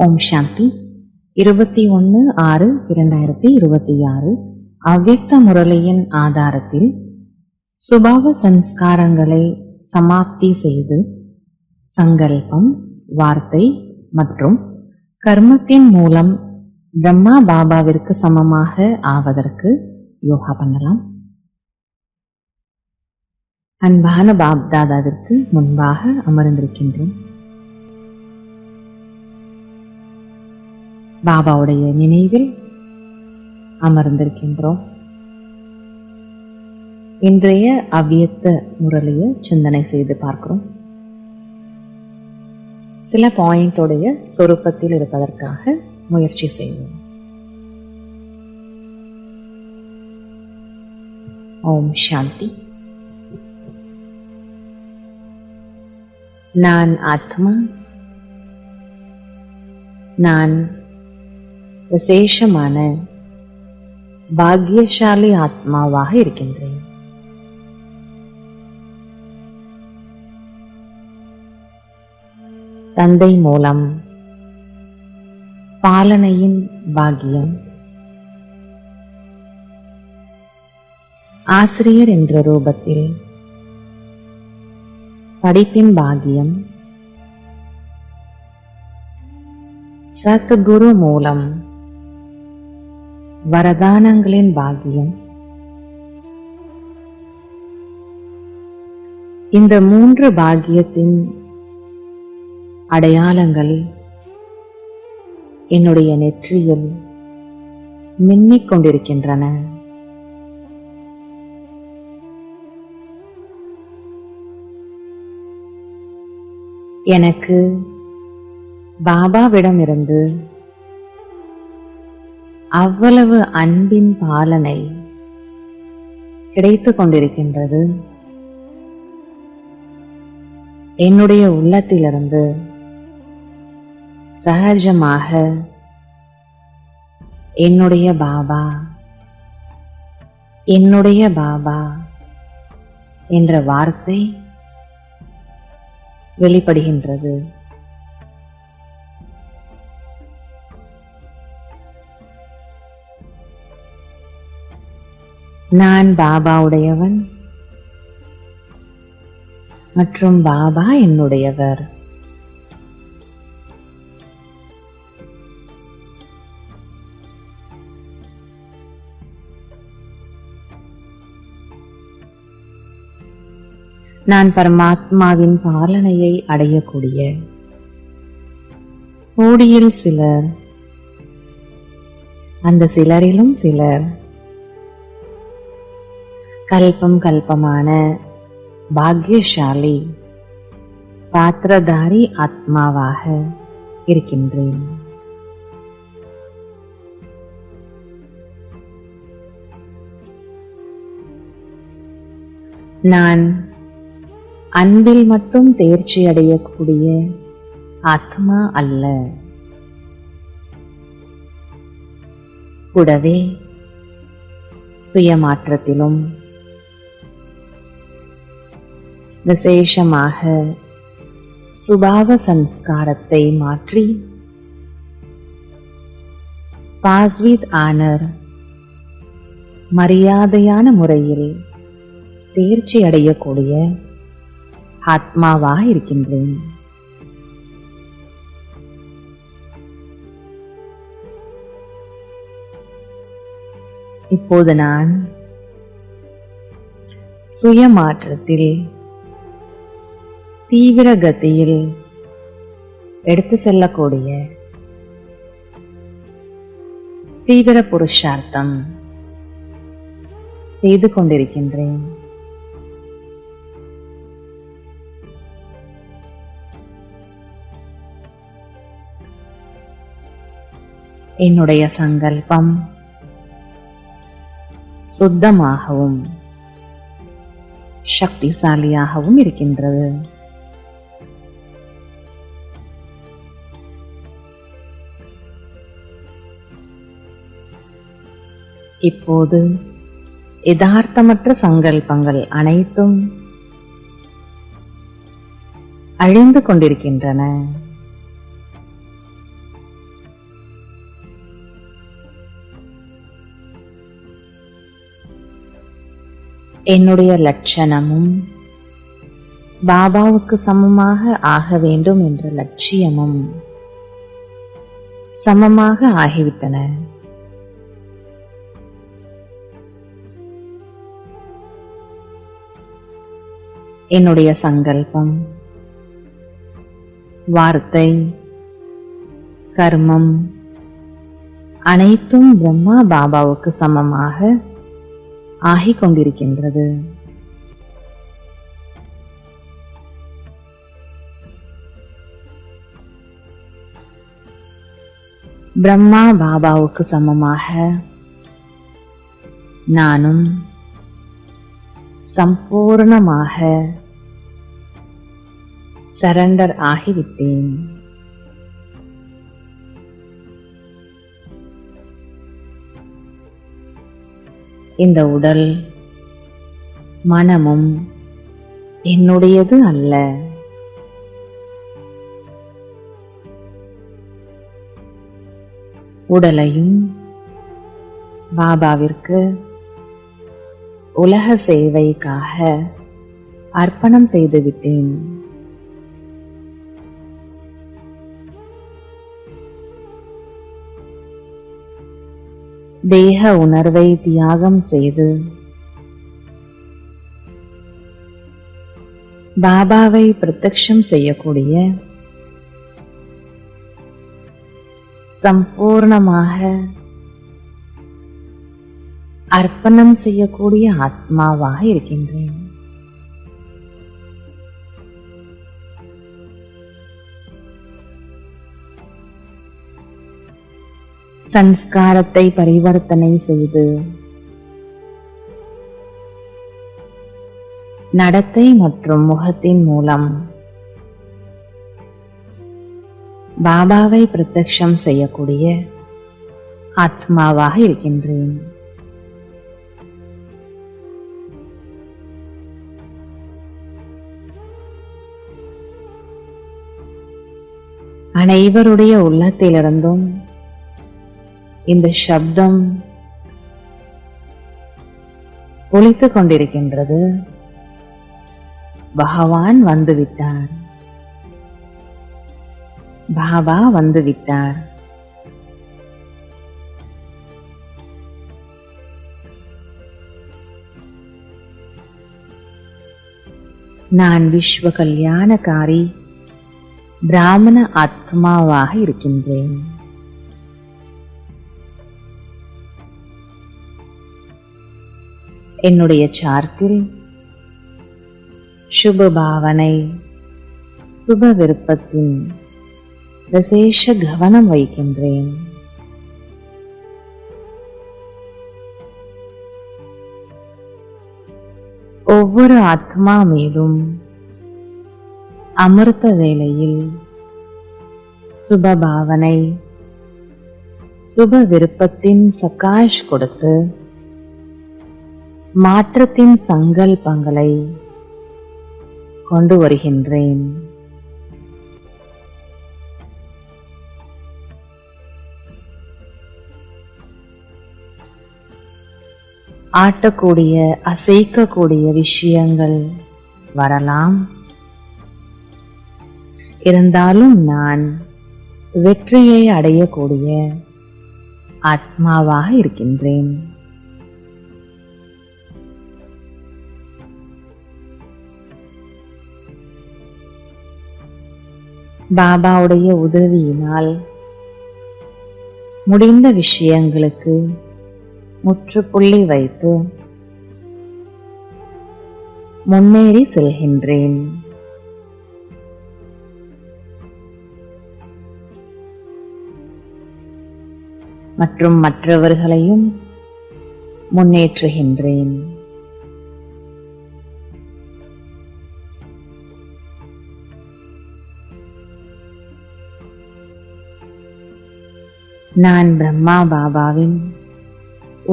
ஓம் சாந்தி. 21/6/2026 அவ்யக்த முரளியின் ஆதாரத்தில் சுபாவ சன்ஸ்காரங்களை சமாப்தி செய்து சங்கல்பம், வார்த்தை மற்றும் கர்மத்தின் மூலம் பிரம்மா பாபாவிற்கு சமமாக ஆவதற்கு யோகா பண்ணலாம். அன்பான பாப்தாதாவிற்கு முன்பாக அமர்ந்திருக்கின்றோம். பாபாவுடைய நினைவில் அமர்ந்திருக்கின்றோம். இன்றைய அவ்வியத்த முரளியை சிந்தனை செய்து பார்க்கிறோம். சில பாயிண்டோடைய சொரூபத்தில் இருப்பதற்காக முயற்சி செய்வோம். ஓம் சாந்தி. நான் ஆத்மா, நான் விசேஷமான பாக்கியசாலி ஆத்மாவாக இருக்கின்றேன். தந்தை மூலம் பாலனையின் பாக்கியம், ஆசிரியர் என்ற ரூபத்தில் படிப்பின் பாக்கியம், சத்குரு மூலம் வரதானங்களின் பாக்கியம், இந்த 3 பாக்கியத்தின் அடையாளங்கள் என்னுடைய நெற்றியில் மின்னிக் கொண்டிருக்கின்றன. எனக்கு பாபாவிடமிருந்து அவ்வளவு அன்பின் பாலனை கிடைத்துக் கொண்டிருக்கின்றது. என்னுடைய உள்ளத்திலிருந்து சகஜமாக என்னுடைய பாபா, என்னுடைய பாபா என்ற வார்த்தை வெளிப்படுகின்றது. நான் பாபாவுடையவன் மற்றும் பாபா என்னுடையவர். நான் பரமாத்மாவின் பாலனையை அடையக்கூடிய கோடியில் சிலர், அந்த சிலரிலும் சிலர் கல்பம் கல்பமான பாக்கியசாலி பாத்திரதாரி ஆத்மாவாக இருக்கின்றேன். நான் அன்பில் மட்டும் தேர்ச்சி அடையக்கூடிய ஆத்மா அல்ல, கூடவே சுயமாற்றத்திலும் விசேஷமாக சுபாவ சன்ஸ்காரத்தை மாற்றி பாஸ்வித் ஆனர் மரியாதையான முறையில் தேர்ச்சி அடையக்கூடிய ஆத்மாவாக இருக்கின்றேன். இப்போது நான் சுயமாற்றத்தில் தீவிர கதியில் எடுத்து செல்லக்கூடிய தீவிர புருஷார்த்தம் செய்து கொண்டிருக்கின்றேன். என்னுடைய சங்கல்பம் சுத்தமாகவும் சக்திசாலியாகவும் இருக்கின்றது. இப்போது யதார்த்தமற்ற சங்கல்பங்கள் அனைத்தும் அழிந்து கொண்டிருக்கின்றன. என்னுடைய லட்சணமும் பாபாவுக்கு சமமாக ஆக வேண்டும் என்ற லட்சியமும் சமமாக ஆகிவிட்டன. என்னுடைய சங்கல்பம், வார்த்தை, கர்மம் அனைத்தும் பிரம்மா பாபாவுக்கு சமமாக ஆகிக் கொண்டிருக்கின்றது. பிரம்மா பாபாவுக்கு சமமாக நானும் சம்பூர்ணமாக சரண்டர் ஆகிவிட்டேன். இந்த உடல் மனமும் என்னுடையது அல்ல. உடலையும் பாபாவிற்கு உலக சேவைக்காக அர்ப்பணம் செய்துவிட்டேன். தேக உணர்வை தியாகம் செய்து பாபாவை பிரத்யக்ஷம் செய்யக்கூடிய சம்பூர்ணமாக அர்ப்பணம் செய்யக்கூடிய ஆத்மாவாக இருக்கின்றேன். சன்ஸ்காரத்தை பரிவர்த்தனை செய்து நடத்தை மற்றும் முகத்தின் மூலம் பாபாவை பிரத்யக்ஷம் செய்யக்கூடிய ஆத்மாவாக இருக்கின்றேன். அனைவருடைய உள்ளத்திலிருந்தும் இந்த சப்தம் ஒலித்துக் கொண்டிருக்கின்றது. பகவான் வந்துவிட்டார், பாபா வந்துவிட்டார். நான் விஸ்வ கல்யாணகாரி பிராமண ஆத்மாவாக இருக்கின்றேன். என்னுடைய சார்ட்டில் சுப பாவனை, சுப விருப்பத்தின் விசேஷ கவனம் வைக்கின்றேன். ஒவ்வொரு ஆத்மா மீதும் அமிர்த வேளையில் சுப பாவனை, சுப விருப்பத்தின் சகாஷ் கொடுத்து மாற்றத்தின் சங்கல்பங்களை கொண்டு வருகின்றேன். ஆட்டக்கூடிய அசைக்கக்கூடிய விஷயங்கள் வரலாம். இருந்தாலும் நான் வெற்றியை அடையக்கூடிய ஆத்மாவாக இருக்கின்றேன். பாபாவுடைய உதவியினால் முடிந்த விஷயங்களுக்கு முற்றுப்புள்ளி வைத்து முன்னேறி செல்கின்றேன். மற்றும் மற்றவர்களையும் முன்னேற்றுகின்றேன். நான் பிரம்மா பாபாவின்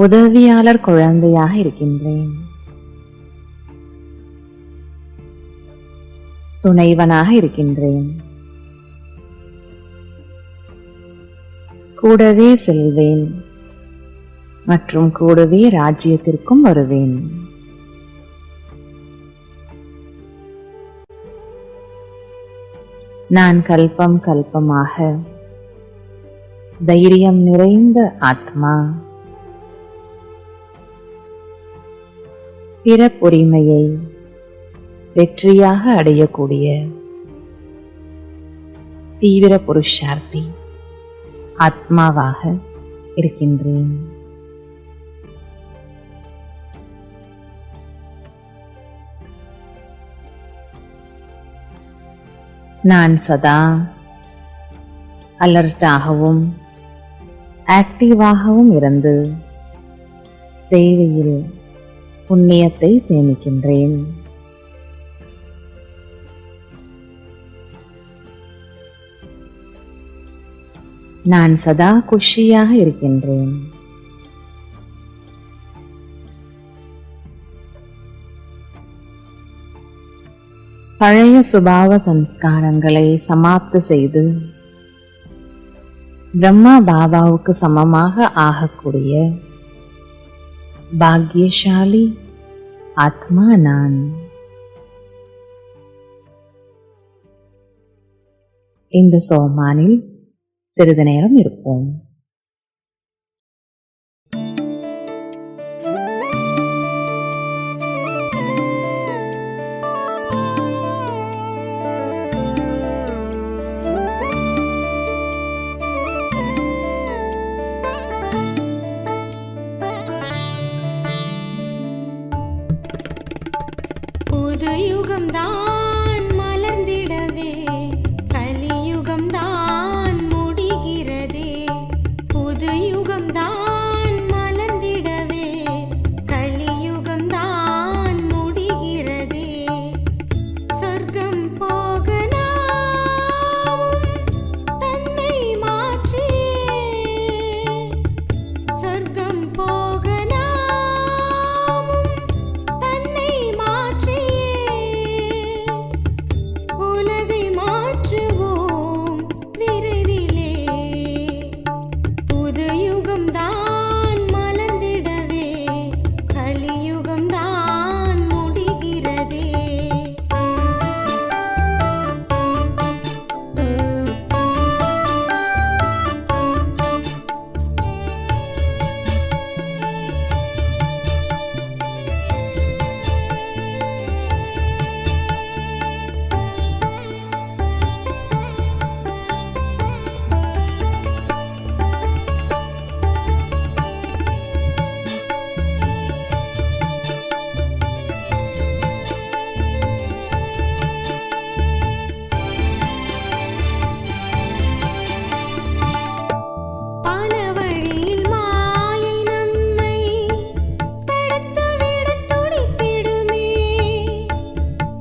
உதவியாளர் குழந்தையாக இருக்கின்றேன். துணைவனாக இருக்கின்றேன். கூடவே செல்வேன் மற்றும் கூடவே ராஜ்யத்திற்கும் வருவேன். நான் கல்பம் கல்பமாக தைரியம் நிறைந்த ஆத்மா. பிறப்புரிமையை வெற்றியாக அடையக்கூடிய தீவிர புருஷார்த்தி ஆத்மாவாக இருக்கின்றேன். நான் சதா அலர்ட்டாகவும் ஆக்டிவாகவும் இருந்து சேவையில் புண்ணியத்தை சேமிக்கின்றேன். நான் சதா குஷியாக இருக்கின்றேன். பழைய சுபாவ சம்ஸ்காரங்களை சமாப்தி செய்து பிரம்மா பாபாவுக்கு சமமாக ஆகக்கூடிய பாக்யசாலி ஆத்மா நான். இந்த சோமானில் சிறிது நேரம் இருப்போம். புது யுகம்தான் மலர்ந்திடவே கலியுகம்தான் முடிகிறதே. புது யுகம்தான் மலர்ந்திடவே கலியுகம்தான் முடிகிறதே. சொர்க்கம் போக நாமும் தன்னை மாற்றியே, சொர்க்கம் போக நாமும் தன்னை மாற்றியே உலகை மாற்றுவோம் விரைவிலே. புது யுகம்தான் மலர்ந்திடவே கலியுகம்தான் முடிகிறதே. பல வழியில் மாயை நம்மை தடுத்துவிடத் துடித்திடுமே.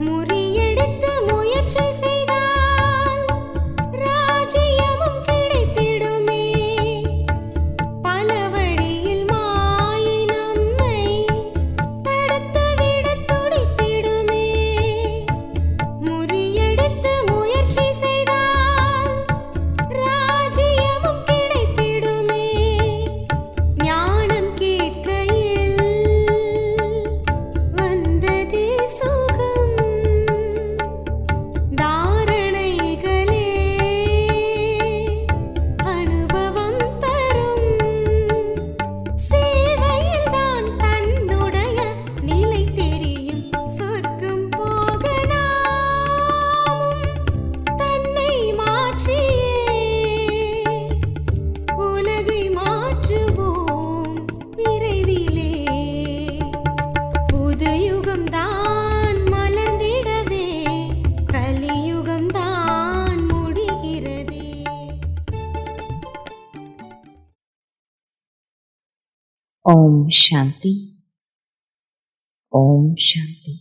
முறியடித்து முயற்சி செய்தால் ராஜ்யமும் கிடைத்திடுமே. பல வழியில் மாயை நம்மை தடுத்துவிடத் துடித்திடுமே. முறியடித்து முயற்சி செய்தால் ராஜ்யமும் கிடைத்திடுமே. ஞானம் கேட்கையில் வந்ததே சுகம், தாரணைகளே அனுபவம் தரும். சேவையில்தான் தன்னுடைய நிலை தெரியும். சொர்க்கம் போக நாமும் தன்னை மாற்றியே உலகை மாற்றுவோம் விரைவிலே. புது யுகம்தான் மலர்ந்திடவே கலியுகம்தான் முடிகிறதே. ஓம் சாந்தி. ஓம் சாந்தி.